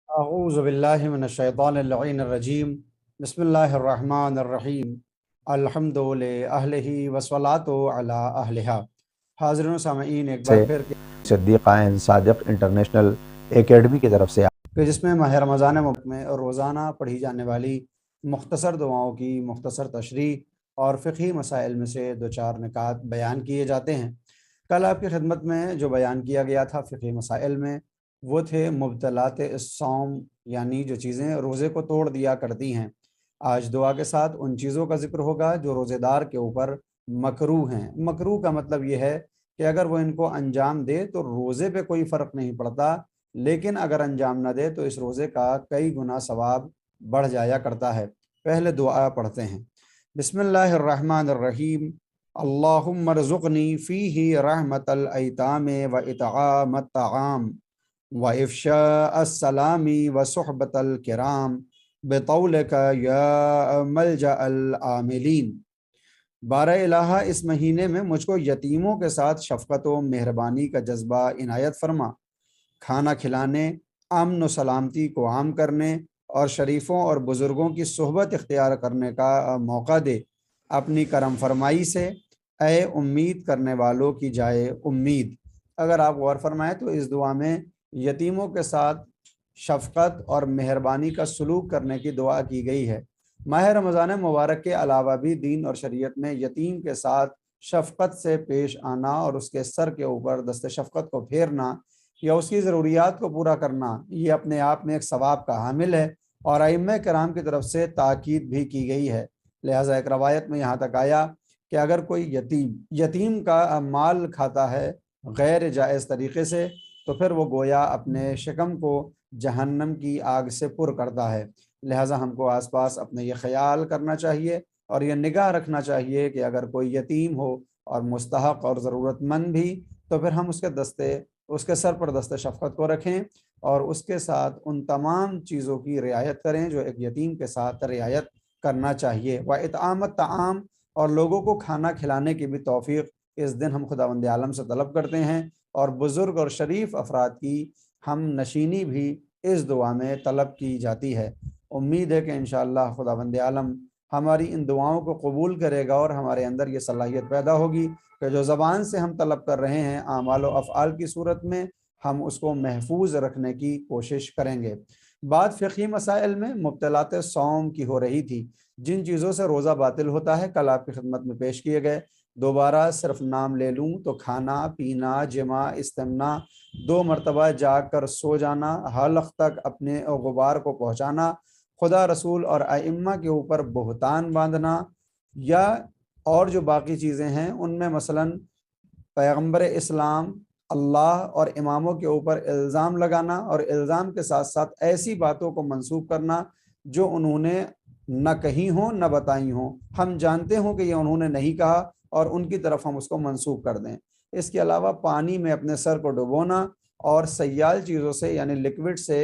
اعوذ باللہ من الشیطان اللعین الرجیم بسم اللہ الرحمن الرحیم الحمد للہ والصلاۃ علی اہلہا۔ حاضرین و سامعین، ایک سے بار پھر صدیق آئین صادق انٹرنیشنل اکیڈمی کی طرف سے کہ جس میں ماہ رمضان مبارک میں روزانہ پڑھی جانے والی مختصر دعاؤں کی مختصر تشریح اور فقہی مسائل میں سے دو چار نکات بیان کیے جاتے ہیں۔ کل آپ کی خدمت میں جو بیان کیا گیا تھا فقہی مسائل میں، وہ تھے مبطلات الصوم، یعنی جو چیزیں روزے کو توڑ دیا کرتی ہیں۔ آج دعا کے ساتھ ان چیزوں کا ذکر ہوگا جو روزے دار کے اوپر مکروہ ہیں۔ مکروہ کا مطلب یہ ہے کہ اگر وہ ان کو انجام دے تو روزے پہ کوئی فرق نہیں پڑتا، لیکن اگر انجام نہ دے تو اس روزے کا کئی گنا ثواب بڑھ جایا کرتا ہے۔ پہلے دعا پڑھتے ہیں۔ بسم اللہ الرحمن الرحیم، اللہم ارزقنی فیہ رحمت الایتام و اطعام الطعام و افشاء السلام و صحبت الکرام بطولک یا ملجأ العاملین۔ بارہ الہ، اس مہینے میں مجھ کو یتیموں کے ساتھ شفقت و مہربانی کا جذبہ عنایت فرما، کھانا کھلانے، امن و سلامتی کو عام کرنے اور شریفوں اور بزرگوں کی صحبت اختیار کرنے کا موقع دے۔ اپنی کرم فرمائی سے اے امید کرنے والوں کی جائے امید۔ اگر آپ غور فرمائیں تو اس دعا میں یتیموں کے ساتھ شفقت اور مہربانی کا سلوک کرنے کی دعا کی گئی ہے۔ ماہ رمضان مبارک کے علاوہ بھی دین اور شریعت میں یتیم کے ساتھ شفقت سے پیش آنا اور اس کے سر کے اوپر دست شفقت کو پھیرنا یا اس کی ضروریات کو پورا کرنا، یہ اپنے آپ میں ایک ثواب کا حامل ہے، اور ائمہ کرام کی طرف سے تاکید بھی کی گئی ہے۔ لہٰذا ایک روایت میں یہاں تک آیا کہ اگر کوئی یتیم کا مال کھاتا ہے غیر جائز طریقے سے تو پھر وہ گویا اپنے شکم کو جہنم کی آگ سے پر کرتا ہے۔ لہٰذا ہم کو آس پاس اپنے یہ خیال کرنا چاہیے اور یہ نگاہ رکھنا چاہیے کہ اگر کوئی یتیم ہو اور مستحق اور ضرورت مند بھی، تو پھر ہم اس کے سر پر دست شفقت کو رکھیں اور اس کے ساتھ ان تمام چیزوں کی رعایت کریں جو ایک یتیم کے ساتھ رعایت کرنا چاہیے۔ وَإِطْعَامَ الطَّعَامِ، اور لوگوں کو کھانا کھلانے کی بھی توفیق اس دن ہم خداوند عالم سے طلب کرتے ہیں، اور بزرگ اور شریف افراد کی ہم نشینی بھی اس دعا میں طلب کی جاتی ہے۔ امید ہے کہ انشاءاللہ خداوند عالم ہماری ان دعاؤں کو قبول کرے گا اور ہمارے اندر یہ صلاحیت پیدا ہوگی کہ جو زبان سے ہم طلب کر رہے ہیں اعمال و افعال کی صورت میں ہم اس کو محفوظ رکھنے کی کوشش کریں گے۔ بات فقہی مسائل میں مبطلات صوم کی ہو رہی تھی، جن چیزوں سے روزہ باطل ہوتا ہے کل آپ کی خدمت میں پیش کیے گئے۔ دوبارہ صرف نام لے لوں تو کھانا پینا، جماع، استمنا، 2 مرتبہ جاگ کر سو جانا، حلق تک اپنے غبار کو پہنچانا، خدا رسول اور ائمہ کے اوپر بہتان باندھنا، یا اور جو باقی چیزیں ہیں ان میں مثلاً پیغمبر اسلام، اللہ اور اماموں کے اوپر الزام لگانا، اور الزام کے ساتھ ساتھ ایسی باتوں کو منسوب کرنا جو انہوں نے نہ کہی ہوں نہ بتائی ہوں، ہم جانتے ہوں کہ یہ انہوں نے نہیں کہا اور ان کی طرف ہم اس کو منسوب کر دیں۔ اس کے علاوہ پانی میں اپنے سر کو ڈبونا اور سیال چیزوں سے یعنی لکوڈ سے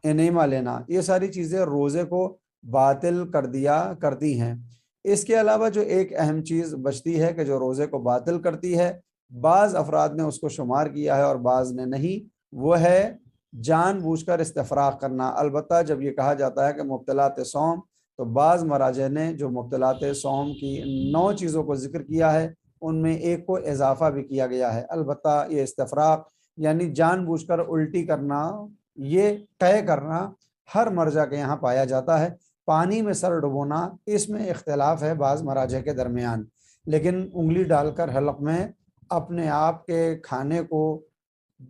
انیما لینا، یہ ساری چیزیں روزے کو باطل کر دیا کرتی ہیں۔ اس کے علاوہ جو ایک اہم چیز بچتی ہے کہ جو روزے کو باطل کرتی ہے، بعض افراد نے اس کو شمار کیا ہے اور بعض نے نہیں، وہ ہے جان بوجھ کر استفراغ کرنا۔ البتہ جب یہ کہا جاتا ہے کہ مبطلات صوم، تو بعض مراجع نے جو مبطلات صوم کی 9 چیزوں کو ذکر کیا ہے ان میں ایک کو اضافہ بھی کیا گیا ہے۔ البتہ یہ استفراغ یعنی جان بوجھ کر الٹی کرنا، یہ طے کرنا ہر مرجع کے یہاں پایا جاتا ہے۔ پانی میں سر ڈبونا، اس میں اختلاف ہے بعض مراجع کے درمیان، لیکن انگلی ڈال کر حلق میں اپنے آپ کے کھانے کو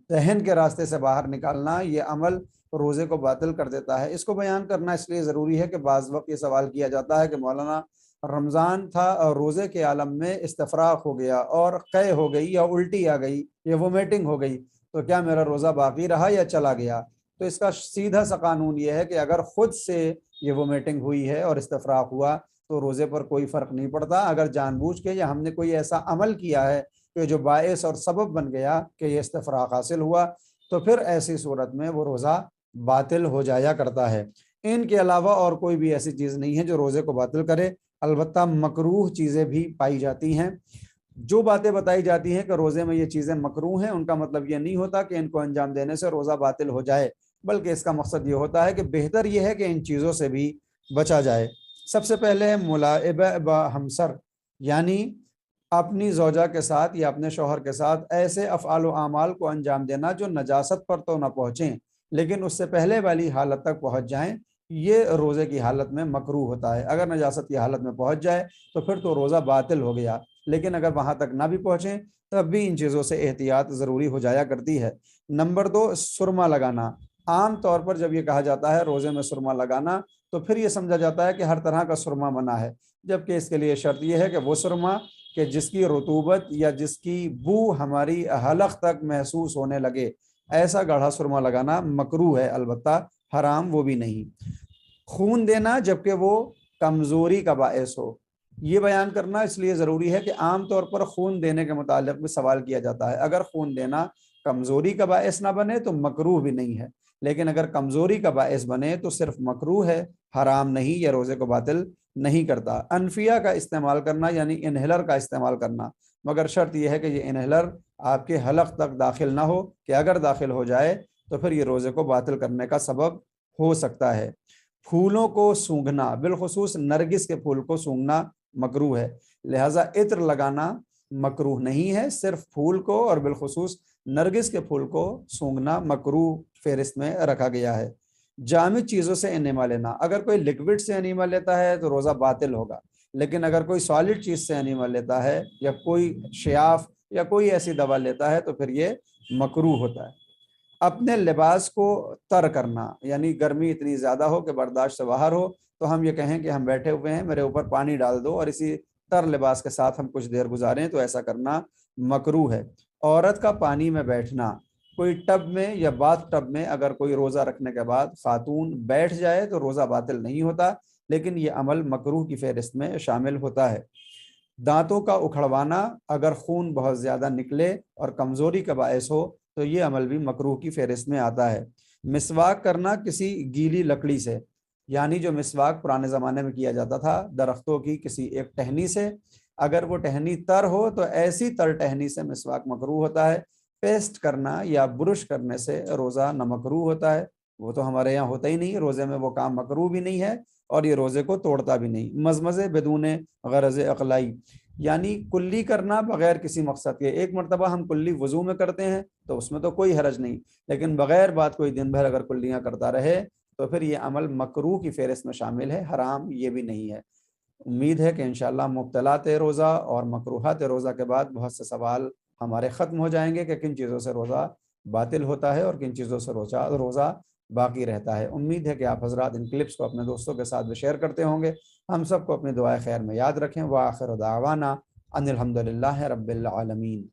دہن کے راستے سے باہر نکالنا، یہ عمل روزے کو باطل کر دیتا ہے۔ اس کو بیان کرنا اس لیے ضروری ہے کہ بعض وقت یہ سوال کیا جاتا ہے کہ مولانا رمضان تھا اور روزے کے عالم میں استفراغ ہو گیا اور قے ہو گئی یا الٹی آ گئی یا وومیٹنگ ہو گئی، تو کیا میرا روزہ باقی رہا یا چلا گیا؟ تو اس کا سیدھا سا قانون یہ ہے کہ اگر خود سے یہ وومیٹنگ ہوئی ہے اور استفراغ ہوا تو روزے پر کوئی فرق نہیں پڑتا۔ اگر جان بوجھ کے یا ہم نے کوئی ایسا عمل کیا ہے کہ جو باعث اور سبب بن گیا کہ یہ استفراغ حاصل ہوا، تو پھر ایسی صورت میں وہ روزہ باطل ہو جایا کرتا ہے۔ ان کے علاوہ اور کوئی بھی ایسی چیز نہیں ہے جو روزے کو باطل کرے۔ البتہ مکروہ چیزیں بھی پائی جاتی ہیں۔ جو باتیں بتائی جاتی ہیں کہ روزے میں یہ چیزیں مکروہ ہیں، ان کا مطلب یہ نہیں ہوتا کہ ان کو انجام دینے سے روزہ باطل ہو جائے۔ بلکہ اس کا مقصد یہ ہوتا ہے کہ بہتر یہ ہے کہ ان چیزوں سے بھی بچا جائے۔ سب سے پہلے ہے ملاعبہ با ہمسر، یعنی اپنی زوجہ کے ساتھ یا اپنے شوہر کے ساتھ ایسے افعال و اعمال کو انجام دینا جو نجاست پر تو نہ پہنچیں لیکن اس سے پہلے والی حالت تک پہنچ جائیں، یہ روزے کی حالت میں مکروہ ہوتا ہے۔ اگر نجاست کی حالت میں پہنچ جائے تو پھر تو روزہ باطل ہو گیا، لیکن اگر وہاں تک نہ بھی پہنچیں تب بھی ان چیزوں سے احتیاط ضروری ہو جایا کرتی ہے۔ نمبر 2، سرما لگانا۔ عام طور پر جب یہ کہا جاتا ہے روزے میں سرما لگانا تو پھر یہ سمجھا جاتا ہے کہ ہر طرح کا سرما منع ہے، جبکہ اس کے لیے شرط یہ ہے کہ وہ سرما کہ جس کی رطوبت یا جس کی بو ہماری حلق تک محسوس ہونے لگے، ایسا گاڑھا سرما لگانا مکروہ ہے، البتہ حرام وہ بھی نہیں۔ خون دینا جبکہ وہ کمزوری کا باعث ہو، یہ بیان کرنا اس لیے ضروری ہے کہ عام طور پر خون دینے کے متعلق بھی سوال کیا جاتا ہے۔ اگر خون دینا کمزوری کا باعث نہ بنے تو مکروہ بھی نہیں ہے، لیکن اگر کمزوری کا باعث بنے تو صرف مکروہ ہے، حرام نہیں، یا روزے کو باطل نہیں کرتا۔ انفیہ کا استعمال کرنا یعنی انہیلر کا استعمال کرنا، مگر شرط یہ ہے کہ یہ انہیلر آپ کے حلق تک داخل نہ ہو، کہ اگر داخل ہو جائے تو پھر یہ روزے کو باطل کرنے کا سبب ہو سکتا ہے۔ پھولوں کو سونگھنا، بالخصوص نرگس کے پھول کو سونگھنا مکروہ ہے، لہٰذا عطر لگانا مکروہ نہیں ہے، صرف پھول کو اور بالخصوص نرگس کے پھول کو سونگھنا مکروہ فہرست میں رکھا گیا ہے۔ جامد چیزوں سے انیما لینا، اگر کوئی لکوڈ سے انیما لیتا ہے تو روزہ باطل ہوگا، لیکن اگر کوئی سالڈ چیز سے انیما لیتا ہے یا کوئی شیاف یا کوئی ایسی دوا لیتا ہے تو پھر یہ مکروہ ہوتا ہے۔ اپنے لباس کو تر کرنا، یعنی گرمی اتنی زیادہ ہو کہ برداشت سے باہر ہو تو ہم یہ کہیں کہ ہم بیٹھے ہوئے ہیں، میرے اوپر پانی ڈال دو اور اسی تر لباس کے ساتھ ہم کچھ دیر گزاریں، تو ایسا کرنا مکروہ ہے۔ عورت کا پانی میں بیٹھنا، کوئی ٹب میں یا باتھ ٹب میں اگر کوئی روزہ رکھنے کے بعد خاتون بیٹھ جائے تو روزہ باطل نہیں ہوتا، لیکن یہ عمل مکروہ کی فہرست میں شامل ہوتا ہے۔ دانتوں کا اکھڑوانا، اگر خون بہت زیادہ نکلے اور کمزوری کا باعث ہو تو یہ عمل بھی مکروہ کی فہرست میں آتا ہے۔ مسواک کرنا کسی گیلی لکڑی سے، یعنی جو مسواک پرانے زمانے میں کیا جاتا تھا درختوں کی کسی ایک ٹہنی سے، اگر وہ ٹہنی تر ہو تو ایسی تر ٹہنی سے مسواک مکروہ ہوتا ہے۔ پیسٹ کرنا یا برش کرنے سے روزہ نہ مکروہ ہوتا ہے، وہ تو ہمارے یہاں ہوتا ہی نہیں، روزے میں وہ کام مکروہ بھی نہیں ہے اور یہ روزے کو توڑتا بھی نہیں۔ مزمزے بدون غرض اقلائی، یعنی کلی کرنا بغیر کسی مقصد کے، ایک مرتبہ ہم کلی وضو میں کرتے ہیں تو اس میں تو کوئی حرج نہیں، لیکن بغیر بات کوئی دن بھر اگر کلیاں کرتا رہے تو پھر یہ عمل مکروہ کی فہرست میں شامل ہے، حرام یہ بھی نہیں ہے۔ امید ہے کہ انشاءاللہ مبتلات روزہ اور مکروہات روزہ کے بعد بہت سے سوال ہمارے ختم ہو جائیں گے کہ کن چیزوں سے روزہ باطل ہوتا ہے اور کن چیزوں سے روزہ باقی رہتا ہے۔ امید ہے کہ آپ حضرات ان کلپس کو اپنے دوستوں کے ساتھ بھی شیئر کرتے ہوں گے۔ ہم سب کو اپنی دعائے خیر میں یاد رکھیں۔ وآخر دعوانا ان الحمد للہ رب العالمین۔